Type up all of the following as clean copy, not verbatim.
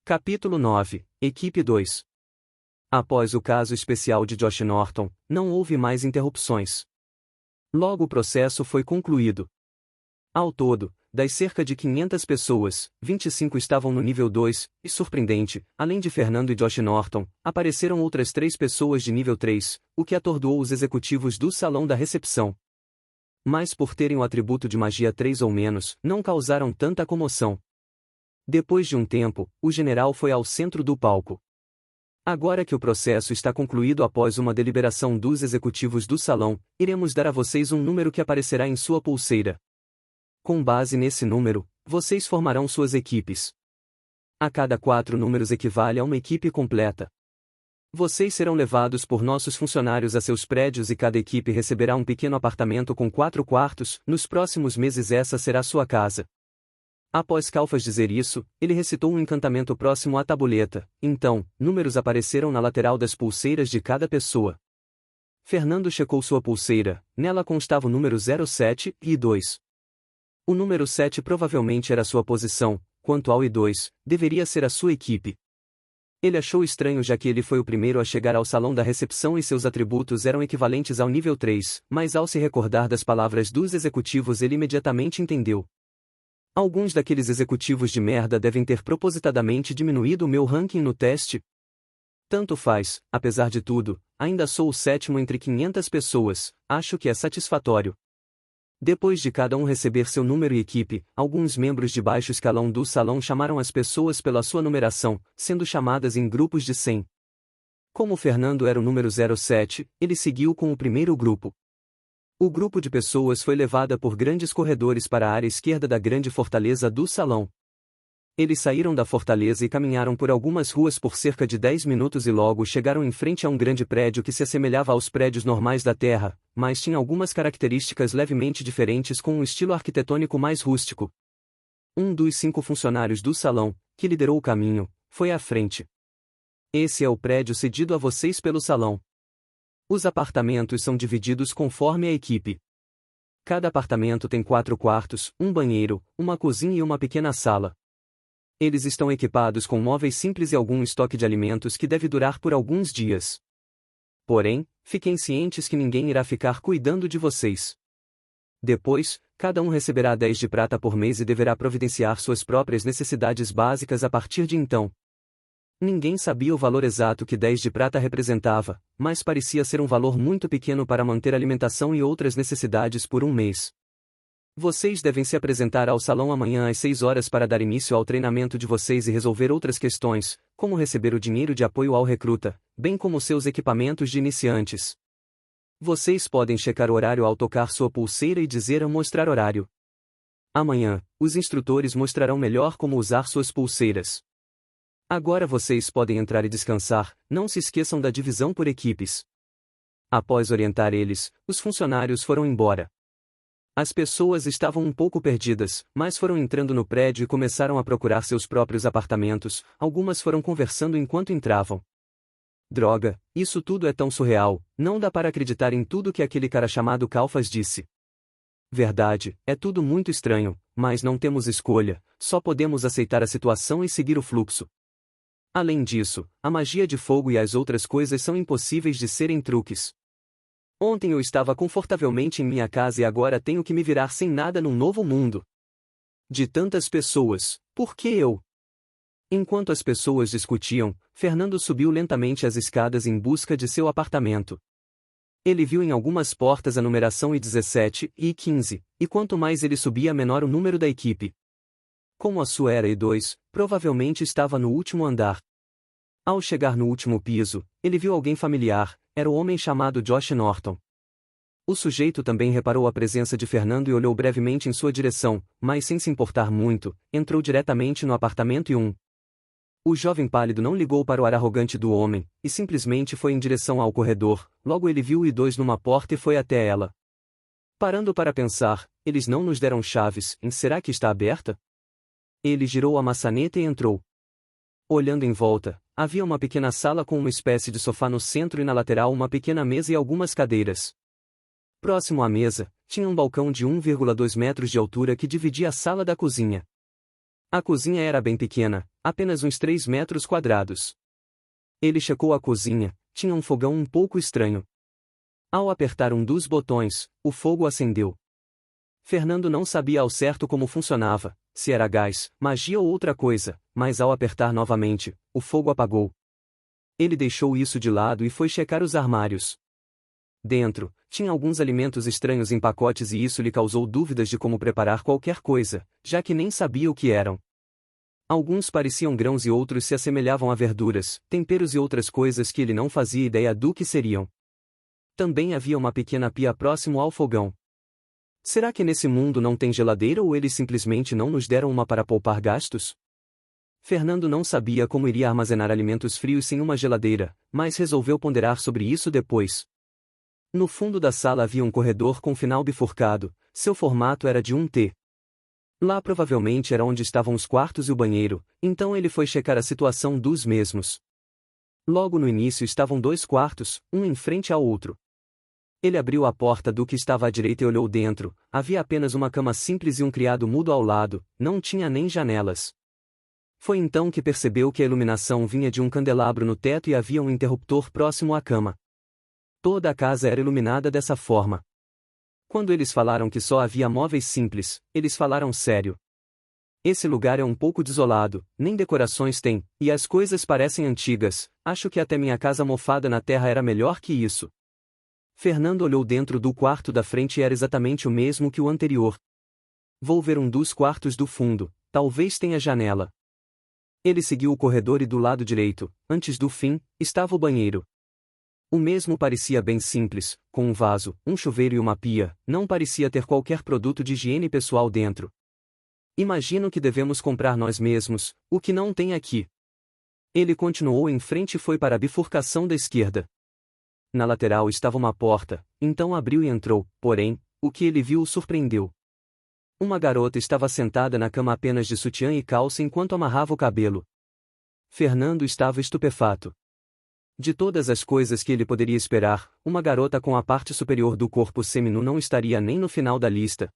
Capítulo 9, Equipe 2. Após o caso especial de Josh Norton, não houve mais interrupções. Logo o processo foi concluído. Ao todo, das cerca de 500 pessoas, 25 estavam no nível 2, e surpreendente, além de Fernando e Josh Norton, apareceram outras 3 pessoas de nível 3, o que atordoou os executivos do salão da recepção. Mas por terem o atributo de magia 3 ou menos, não causaram tanta comoção. Depois de um tempo, o general foi ao centro do palco. Agora que o processo está concluído após uma deliberação dos executivos do salão, iremos dar a vocês um número que aparecerá em sua pulseira. Com base nesse número, vocês formarão suas equipes. A cada 4 números equivale a uma equipe completa. Vocês serão levados por nossos funcionários a seus prédios e cada equipe receberá um pequeno apartamento com 4 quartos, nos próximos meses essa será sua casa. Após Calfas dizer isso, ele recitou um encantamento próximo à tabuleta, então, números apareceram na lateral das pulseiras de cada pessoa. Fernando checou sua pulseira, nela constava o número 07 e 2. O número 7 provavelmente era sua posição, quanto ao I2, deveria ser a sua equipe. Ele achou estranho já que ele foi o primeiro a chegar ao salão da recepção e seus atributos eram equivalentes ao nível 3, mas ao se recordar das palavras dos executivos ele imediatamente entendeu. Alguns daqueles executivos de merda devem ter propositadamente diminuído o meu ranking no teste. Tanto faz, apesar de tudo, ainda sou o 7º entre 500 pessoas, acho que é satisfatório. Depois de cada um receber seu número e equipe, alguns membros de baixo escalão do salão chamaram as pessoas pela sua numeração, sendo chamadas em grupos de 100. Como Fernando era o número 07, ele seguiu com o primeiro grupo. O grupo de pessoas foi levada por grandes corredores para a área esquerda da grande fortaleza do salão. Eles saíram da fortaleza e caminharam por algumas ruas por cerca de 10 minutos e logo chegaram em frente a um grande prédio que se assemelhava aos prédios normais da Terra, mas tinha algumas características levemente diferentes com um estilo arquitetônico mais rústico. Um dos 5 funcionários do salão, que liderou o caminho, foi à frente. Esse é o prédio cedido a vocês pelo salão. Os apartamentos são divididos conforme a equipe. Cada apartamento tem 4 quartos, um banheiro, uma cozinha e uma pequena sala. Eles estão equipados com móveis simples e algum estoque de alimentos que deve durar por alguns dias. Porém, fiquem cientes que ninguém irá ficar cuidando de vocês. Depois, cada um receberá 10 de prata por mês e deverá providenciar suas próprias necessidades básicas a partir de então. Ninguém sabia o valor exato que 10 de prata representava, mas parecia ser um valor muito pequeno para manter alimentação e outras necessidades por um mês. Vocês devem se apresentar ao salão amanhã às 6 horas para dar início ao treinamento de vocês e resolver outras questões, como receber o dinheiro de apoio ao recruta, bem como seus equipamentos de iniciantes. Vocês podem checar o horário ao tocar sua pulseira e dizer a mostrar horário. Amanhã, os instrutores mostrarão melhor como usar suas pulseiras. Agora vocês podem entrar e descansar, não se esqueçam da divisão por equipes. Após orientar eles, os funcionários foram embora. As pessoas estavam um pouco perdidas, mas foram entrando no prédio e começaram a procurar seus próprios apartamentos, algumas foram conversando enquanto entravam. Droga, isso tudo é tão surreal, não dá para acreditar em tudo que aquele cara chamado Calfas disse. Verdade, é tudo muito estranho, mas não temos escolha, só podemos aceitar a situação e seguir o fluxo. Além disso, a magia de fogo e as outras coisas são impossíveis de serem truques. Ontem eu estava confortavelmente em minha casa e agora tenho que me virar sem nada num novo mundo. De tantas pessoas, por que eu? Enquanto as pessoas discutiam, Fernando subiu lentamente as escadas em busca de seu apartamento. Ele viu em algumas portas a numeração I17 e I15, e quanto mais ele subia menor o número da equipe. Como a sua era I2, provavelmente estava no último andar. Ao chegar no último piso, ele viu alguém familiar, era o homem chamado Josh Norton. O sujeito também reparou a presença de Fernando e olhou brevemente em sua direção, mas sem se importar muito, entrou diretamente no apartamento I1. O jovem pálido não ligou para o ar arrogante do homem, e simplesmente foi em direção ao corredor, logo ele viu o I2 numa porta e foi até ela. Parando para pensar, eles não nos deram chaves, será que está aberta? Ele girou a maçaneta e entrou. Olhando em volta, havia uma pequena sala com uma espécie de sofá no centro e na lateral uma pequena mesa e algumas cadeiras. Próximo à mesa, tinha um balcão de 1,2 metros de altura que dividia a sala da cozinha. A cozinha era bem pequena, apenas uns 3 metros quadrados. Ele checou a cozinha, tinha um fogão um pouco estranho. Ao apertar um dos botões, o fogo acendeu. Fernando não sabia ao certo como funcionava, se era gás, magia ou outra coisa, mas ao apertar novamente, o fogo apagou. Ele deixou isso de lado e foi checar os armários. Dentro, tinha alguns alimentos estranhos em pacotes e isso lhe causou dúvidas de como preparar qualquer coisa, já que nem sabia o que eram. Alguns pareciam grãos e outros se assemelhavam a verduras, temperos e outras coisas que ele não fazia ideia do que seriam. Também havia uma pequena pia próximo ao fogão. Será que nesse mundo não tem geladeira ou eles simplesmente não nos deram uma para poupar gastos? Fernando não sabia como iria armazenar alimentos frios sem uma geladeira, mas resolveu ponderar sobre isso depois. No fundo da sala havia um corredor com final bifurcado, seu formato era de um T. Lá provavelmente era onde estavam os quartos e o banheiro, então ele foi checar a situação dos mesmos. Logo no início estavam 2 quartos, um em frente ao outro. Ele abriu a porta do que estava à direita e olhou dentro, havia apenas uma cama simples e um criado mudo ao lado, não tinha nem janelas. Foi então que percebeu que a iluminação vinha de um candelabro no teto e havia um interruptor próximo à cama. Toda a casa era iluminada dessa forma. Quando eles falaram que só havia móveis simples, eles falaram sério. Esse lugar é um pouco desolado, nem decorações tem, e as coisas parecem antigas, acho que até minha casa mofada na terra era melhor que isso. Fernando olhou dentro do quarto da frente e era exatamente o mesmo que o anterior. Vou ver um dos quartos do fundo, talvez tenha janela. Ele seguiu o corredor e do lado direito, antes do fim, estava o banheiro. O mesmo parecia bem simples, com um vaso, um chuveiro e uma pia, não parecia ter qualquer produto de higiene pessoal dentro. Imagino que devemos comprar nós mesmos, o que não tem aqui. Ele continuou em frente e foi para a bifurcação da esquerda. Na lateral estava uma porta, então abriu e entrou, porém, o que ele viu o surpreendeu. Uma garota estava sentada na cama apenas de sutiã e calça enquanto amarrava o cabelo. Fernando estava estupefato. De todas as coisas que ele poderia esperar, uma garota com a parte superior do corpo seminu não estaria nem no final da lista.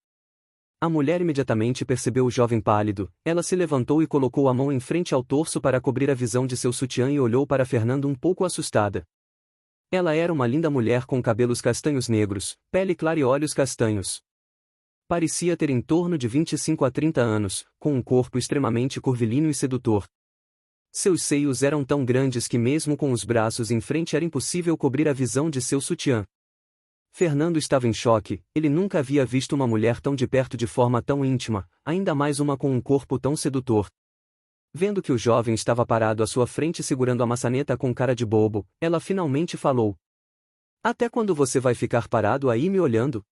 A mulher imediatamente percebeu o jovem pálido, ela se levantou e colocou a mão em frente ao torso para cobrir a visão de seu sutiã e olhou para Fernando um pouco assustada. Ela era uma linda mulher com cabelos castanhos negros, pele clara e olhos castanhos. Parecia ter em torno de 25 a 30 anos, com um corpo extremamente curvilíneo e sedutor. Seus seios eram tão grandes que mesmo com os braços em frente era impossível cobrir a visão de seu sutiã. Fernando estava em choque, ele nunca havia visto uma mulher tão de perto de forma tão íntima, ainda mais uma com um corpo tão sedutor. Vendo que o jovem estava parado à sua frente segurando a maçaneta com cara de bobo, ela finalmente falou. Até quando você vai ficar parado aí me olhando?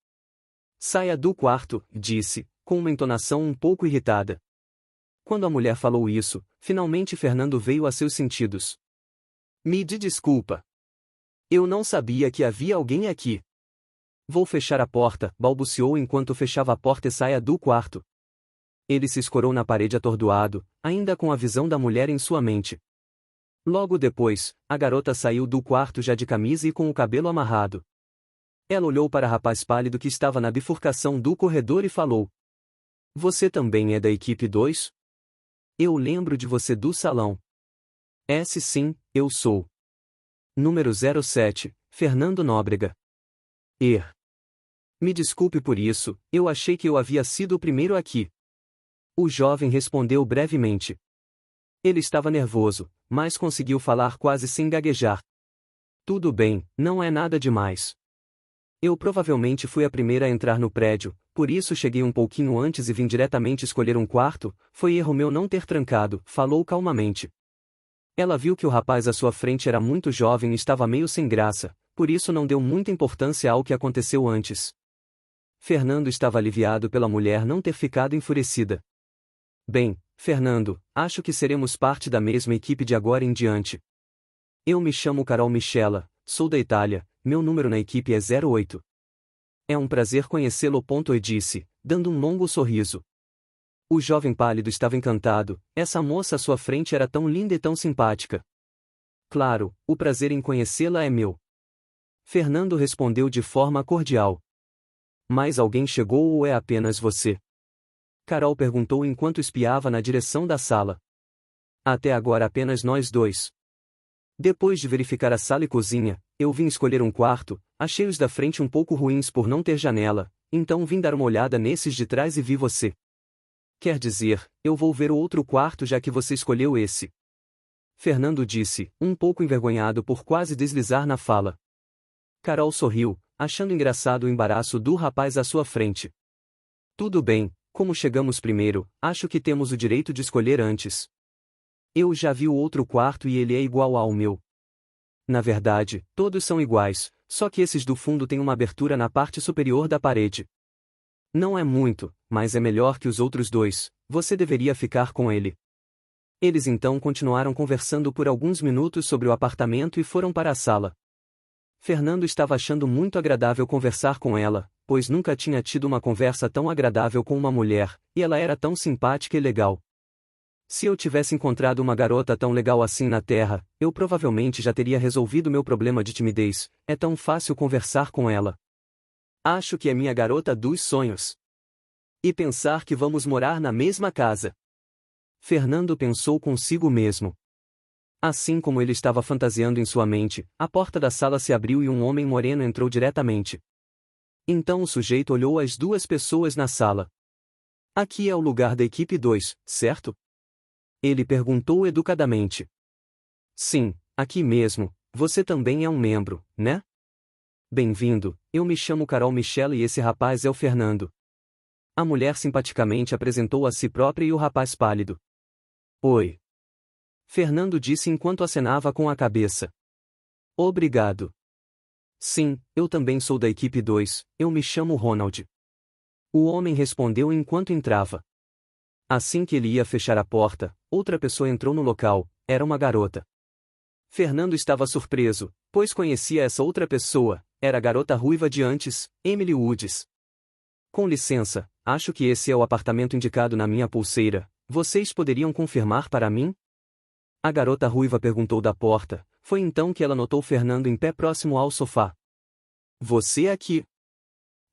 Saia do quarto, disse, com uma entonação um pouco irritada. Quando a mulher falou isso, finalmente Fernando veio a seus sentidos. Me desculpa. Eu não sabia que havia alguém aqui. Vou fechar a porta, balbuciou enquanto fechava a porta e saia do quarto. Ele se escorou na parede atordoado, ainda com a visão da mulher em sua mente. Logo depois, a garota saiu do quarto já de camisa e com o cabelo amarrado. Ela olhou para o rapaz pálido que estava na bifurcação do corredor e falou. Você também é da equipe 2? Eu lembro de você do salão. Sim, eu sou. Número 07, Fernando Nóbrega. Me desculpe por isso, eu achei que eu havia sido o primeiro aqui. O jovem respondeu brevemente. Ele estava nervoso, mas conseguiu falar quase sem gaguejar. Tudo bem, não é nada demais. Eu provavelmente fui a primeira a entrar no prédio, por isso cheguei um pouquinho antes e vim diretamente escolher um quarto, foi erro meu não ter trancado, falou calmamente. Ela viu que o rapaz à sua frente era muito jovem e estava meio sem graça, por isso não deu muita importância ao que aconteceu antes. Fernando estava aliviado pela mulher não ter ficado enfurecida. Bem, Fernando, acho que seremos parte da mesma equipe de agora em diante. Eu me chamo Carol Michela, sou da Itália, meu número na equipe é 08. É um prazer conhecê-lo. E disse, dando um longo sorriso. O jovem pálido estava encantado, essa moça à sua frente era tão linda e tão simpática. Claro, o prazer em conhecê-la é meu. Fernando respondeu de forma cordial. Mas alguém chegou ou é apenas você? Carol perguntou enquanto espiava na direção da sala. Até agora apenas nós dois. Depois de verificar a sala e cozinha, eu vim escolher um quarto, achei os da frente um pouco ruins por não ter janela, então vim dar uma olhada nesses de trás e vi você. Quer dizer, eu vou ver o outro quarto já que você escolheu esse. Fernando disse, um pouco envergonhado por quase deslizar na fala. Carol sorriu, achando engraçado o embaraço do rapaz à sua frente. Tudo bem, como chegamos primeiro, acho que temos o direito de escolher antes. Eu já vi o outro quarto e ele é igual ao meu. Na verdade, todos são iguais, só que esses do fundo têm uma abertura na parte superior da parede. Não é muito, mas é melhor que os outros dois, você deveria ficar com ele. Eles então continuaram conversando por alguns minutos sobre o apartamento e foram para a sala. Fernando estava achando muito agradável conversar com ela, pois nunca tinha tido uma conversa tão agradável com uma mulher, e ela era tão simpática e legal. Se eu tivesse encontrado uma garota tão legal assim na Terra, eu provavelmente já teria resolvido meu problema de timidez, é tão fácil conversar com ela. Acho que é minha garota dos sonhos. E pensar que vamos morar na mesma casa. Fernando pensou consigo mesmo. Assim como ele estava fantasiando em sua mente, a porta da sala se abriu e um homem moreno entrou diretamente. Então o sujeito olhou as duas pessoas na sala. Aqui é o lugar da equipe 2, certo? Ele perguntou educadamente. Sim, aqui mesmo, você também é um membro, né? Bem-vindo, eu me chamo Carol Michelle e esse rapaz é o Fernando. A mulher simpaticamente apresentou a si própria e o rapaz pálido. Oi. Fernando disse enquanto acenava com a cabeça. Obrigado. Sim, eu também sou da equipe 2, eu me chamo Ronald. O homem respondeu enquanto entrava. Assim que ele ia fechar a porta, outra pessoa entrou no local, era uma garota. Fernando estava surpreso, pois conhecia essa outra pessoa, era a garota ruiva de antes, Emily Woods. Com licença, acho que esse é o apartamento indicado na minha pulseira, vocês poderiam confirmar para mim? A garota ruiva perguntou da porta, foi então que ela notou Fernando em pé próximo ao sofá. Você aqui?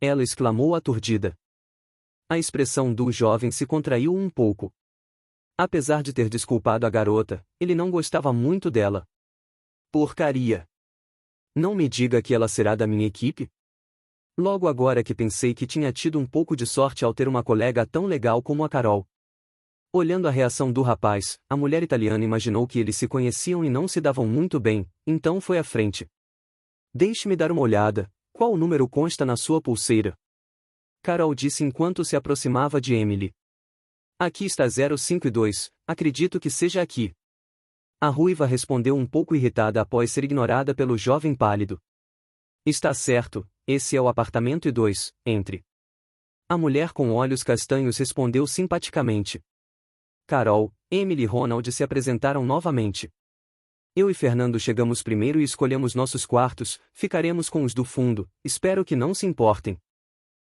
Ela exclamou aturdida. A expressão do jovem se contraiu um pouco. Apesar de ter desculpado a garota, ele não gostava muito dela. Porcaria! Não me diga que ela será da minha equipe? Logo agora que pensei que tinha tido um pouco de sorte ao ter uma colega tão legal como a Carol. Olhando a reação do rapaz, a mulher italiana imaginou que eles se conheciam e não se davam muito bem, então foi à frente. Deixe-me dar uma olhada, qual número consta na sua pulseira? Carol disse enquanto se aproximava de Emily. Aqui está 052, acredito que seja aqui. A ruiva respondeu um pouco irritada após ser ignorada pelo jovem pálido. Está certo, esse é o apartamento E2, entre. A mulher com olhos castanhos respondeu simpaticamente. Carol, Emily e Ronald se apresentaram novamente. Eu e Fernando chegamos primeiro e escolhemos nossos quartos, ficaremos com os do fundo, espero que não se importem.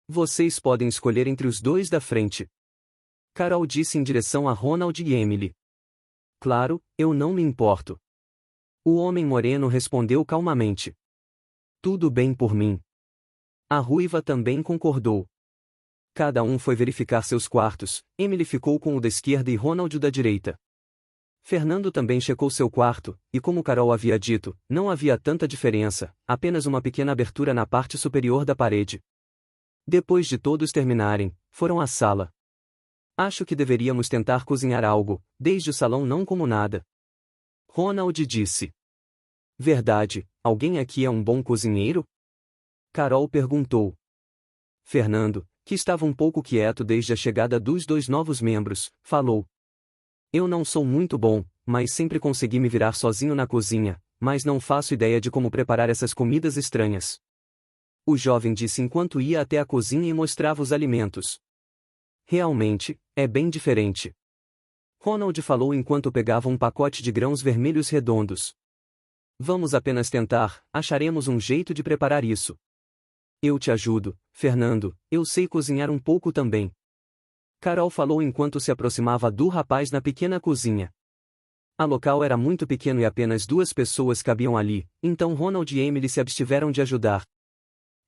Vocês podem escolher entre os dois da frente. Carol disse em direção a Ronald e Emily. Claro, eu não me importo. O homem moreno respondeu calmamente. Tudo bem por mim. A ruiva também concordou. Cada um foi verificar seus quartos, Emily ficou com o da esquerda e Ronald o da direita. Fernando também checou seu quarto, e como Carol havia dito, não havia tanta diferença, apenas uma pequena abertura na parte superior da parede. Depois de todos terminarem, foram à sala. Acho que deveríamos tentar cozinhar algo, desde o salão não como nada. Ronald disse. Verdade, alguém aqui é um bom cozinheiro? Carol perguntou. Fernando, que estava um pouco quieto desde a chegada dos dois novos membros, falou. Eu não sou muito bom, mas sempre consegui me virar sozinho na cozinha, mas não faço ideia de como preparar essas comidas estranhas. O jovem disse enquanto ia até a cozinha e mostrava os alimentos. Realmente, é bem diferente. Ronald falou enquanto pegava um pacote de grãos vermelhos redondos. Vamos apenas tentar, acharemos um jeito de preparar isso. Eu te ajudo, Fernando, eu sei cozinhar um pouco também. Carol falou enquanto se aproximava do rapaz na pequena cozinha. A local era muito pequeno e apenas duas pessoas cabiam ali, então Ronald e Emily se abstiveram de ajudar.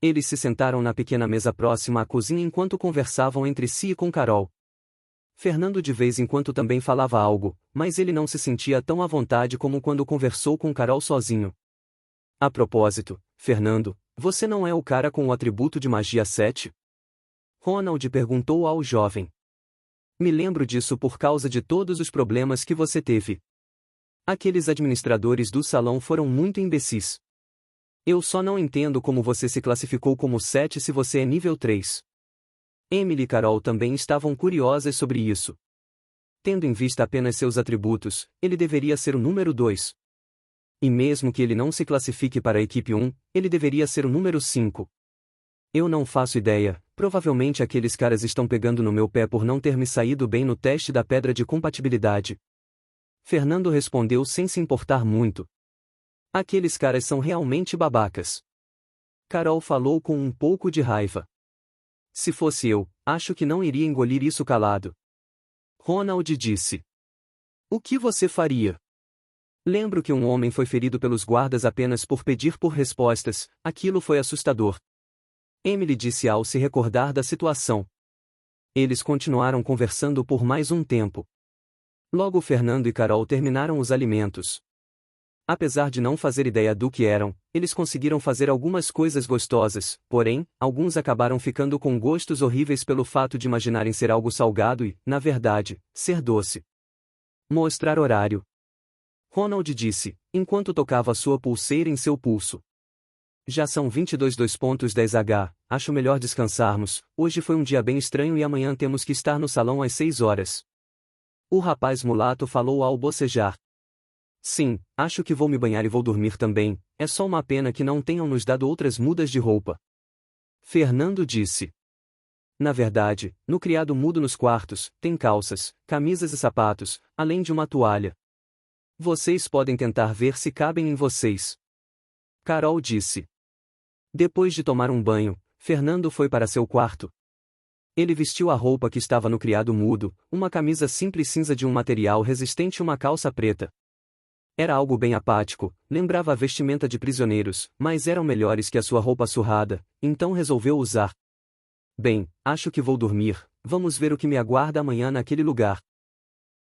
Eles se sentaram na pequena mesa próxima à cozinha enquanto conversavam entre si e com Carol. Fernando de vez em quando também falava algo, mas ele não se sentia tão à vontade como quando conversou com Carol sozinho. A propósito, Fernando, você não é o cara com o atributo de magia 7? Ronald perguntou ao jovem. Me lembro disso por causa de todos os problemas que você teve. Aqueles administradores do salão foram muito imbecis. Eu só não entendo como você se classificou como 7 se você é nível 3. Emily e Carol também estavam curiosas sobre isso. Tendo em vista apenas seus atributos, ele deveria ser o número 2. E mesmo que ele não se classifique para a equipe 1, ele deveria ser o número 5. Eu não faço ideia, provavelmente aqueles caras estão pegando no meu pé por não ter me saído bem no teste da pedra de compatibilidade. Fernando respondeu sem se importar muito. Aqueles caras são realmente babacas. Carol falou com um pouco de raiva. Se fosse eu, acho que não iria engolir isso calado. Ronald disse. O que você faria? Lembro que um homem foi ferido pelos guardas apenas por pedir por respostas, aquilo foi assustador. Emily disse ao se recordar da situação. Eles continuaram conversando por mais um tempo. Logo Fernando e Carol terminaram os alimentos. Apesar de não fazer ideia do que eram, eles conseguiram fazer algumas coisas gostosas, porém, alguns acabaram ficando com gostos horríveis pelo fato de imaginarem ser algo salgado e, na verdade, ser doce. Mostrar horário. Ronald disse, enquanto tocava sua pulseira em seu pulso. Já são 22:10h, acho melhor descansarmos, hoje foi um dia bem estranho e amanhã temos que estar no salão às 6 horas. O rapaz mulato falou ao bocejar. Sim, acho que vou me banhar e vou dormir também, é só uma pena que não tenham nos dado outras mudas de roupa. Fernando disse. Na verdade, no criado mudo nos quartos, tem calças, camisas e sapatos, além de uma toalha. Vocês podem tentar ver se cabem em vocês. Carol disse. Depois de tomar um banho, Fernando foi para seu quarto. Ele vestiu a roupa que estava no criado mudo, uma camisa simples cinza de um material resistente e uma calça preta. Era algo bem apático, lembrava a vestimenta de prisioneiros, mas eram melhores que a sua roupa surrada, então resolveu usar. Bem, acho que vou dormir, vamos ver o que me aguarda amanhã naquele lugar.